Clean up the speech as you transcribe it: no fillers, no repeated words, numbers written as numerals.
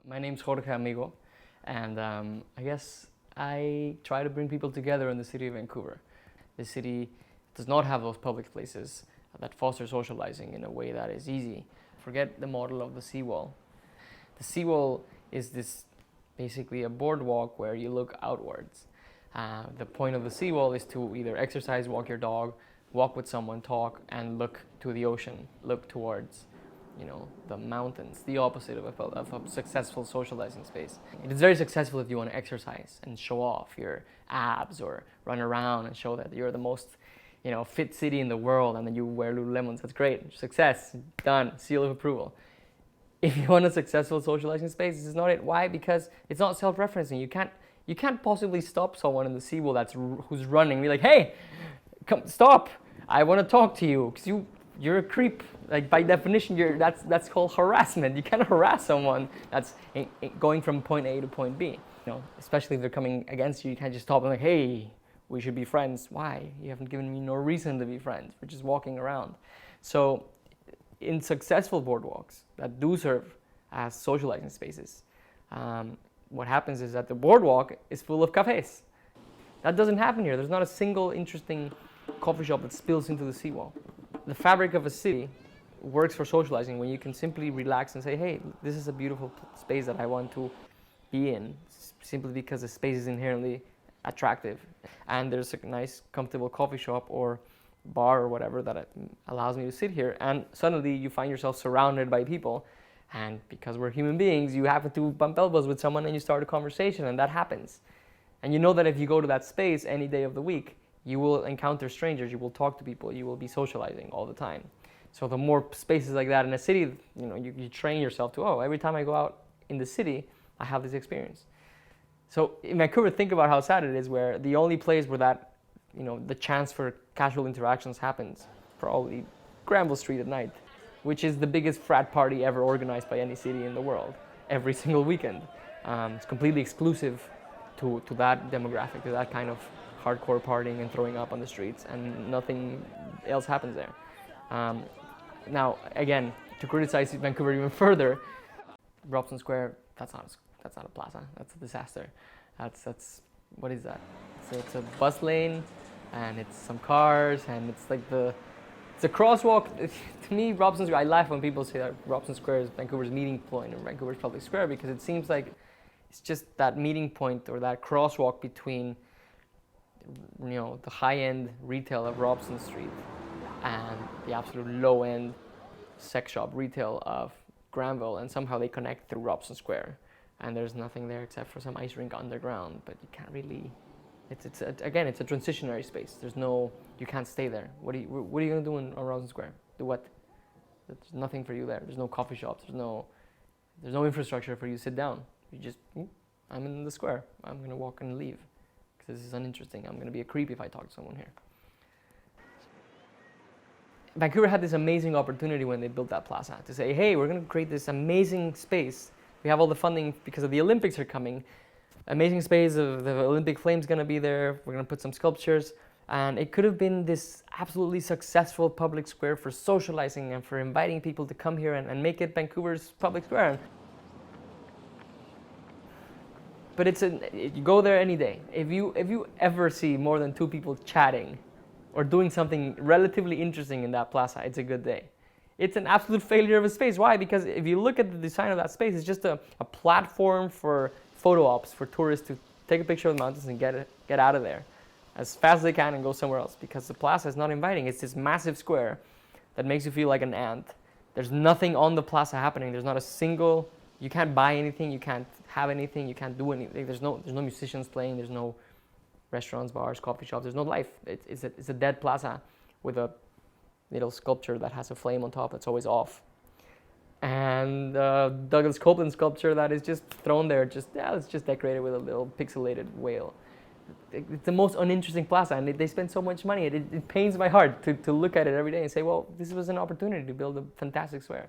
My name's Jorge Amigo, and I guess I try to bring people together in the city of Vancouver. The city does not have those public places that foster socializing in a way that is easy. Forget the model of the seawall. The seawall is this basically a boardwalk where you look outwards. The point of the seawall is to either exercise, walk your dog, walk with someone, talk, and look to the ocean, look towards the mountains, the opposite of a successful socializing space. It is very successful if you want to exercise and show off your abs or run around and show that you're the most fit city in the world, and then you wear Lululemons. That's great. Success, done, seal of approval. If you want a successful socializing space, this is not it. Why? Because it's not self-referencing. You can't possibly stop someone in the seawall who's running. Be like, hey, come stop! I want to talk to you because you're a creep. Like by definition, that's called harassment. You can't harass someone that's going from point A to point B. Especially if they're coming against you, you can't just stop and like, hey, we should be friends. Why? You haven't given me no reason to be friends. We're just walking around. So, in successful boardwalks that do serve as socializing spaces, what happens is that the boardwalk is full of cafes. That doesn't happen here. There's not a single interesting coffee shop that spills into the seawall. The fabric of a city works for socializing when you can simply relax and say, hey, this is a beautiful space that I want to be in, simply because the space is inherently attractive. And there's a nice, comfortable coffee shop or bar or whatever that allows me to sit here. And suddenly you find yourself surrounded by people. And because we're human beings, you happen to bump elbows with someone and you start a conversation, and that happens. And you know that if you go to that space any day of the week, you will encounter strangers, you will talk to people, you will be socializing all the time. So the more spaces like that in a city, you train yourself to, every time I go out in the city, I have this experience. So in Vancouver, think about how sad it is where the only place where that, the chance for casual interactions happens, probably Granville Street at night, which is the biggest frat party ever organized by any city in the world, every single weekend. It's completely exclusive to that demographic, to that kind of hardcore partying and throwing up on the streets, and nothing else happens there. Now, again, to criticize Vancouver even further, Robson Square, that's not a plaza. That's a disaster. That's what is that? It's a bus lane, and it's some cars, and it's like it's a crosswalk. To me, Robson Square, I laugh when people say that Robson Square is Vancouver's meeting point or Vancouver's public square, because it seems like it's just that meeting point or that crosswalk between the high-end retail of Robson Street and the absolute low-end sex shop retail of Granville, and somehow they connect through Robson Square, and there's nothing there except for some ice rink underground, but you can't really, it's a transitionary space. You can't stay there. What are you going to do on Robson Square? Do what? There's nothing for you there. There's no coffee shops, there's no infrastructure for you to sit down. You just, I'm in the square, I'm going to walk and leave. This is uninteresting. I'm going to be a creep if I talk to someone here. Vancouver had this amazing opportunity when they built that plaza to say, hey, we're going to create this amazing space. We have all the funding because of the Olympics are coming. Amazing space, of the Olympic flame's going to be there. We're going to put some sculptures. And it could have been this absolutely successful public square for socializing and for inviting people to come here and make it Vancouver's public square. But you go there any day. If you ever see more than two people chatting or doing something relatively interesting in that plaza, it's a good day. It's an absolute failure of a space. Why? Because if you look at the design of that space, it's just a platform for photo ops, for tourists to take a picture of the mountains and get out of there as fast as they can and go somewhere else, because the plaza is not inviting. It's this massive square that makes you feel like an ant. There's nothing on the plaza happening. There's not a single, you can't buy anything, you can't have anything, you can't do anything. There's no musicians playing, there's no restaurants, bars, coffee shops, there's no life. It's a dead plaza with a little sculpture that has a flame on top that's always off. And Douglas Copeland sculpture that is just thrown there, let's just decorate it with a little pixelated whale. It's the most uninteresting plaza, and they spend so much money. It pains my heart to look at it every day and say, well, this was an opportunity to build a fantastic square.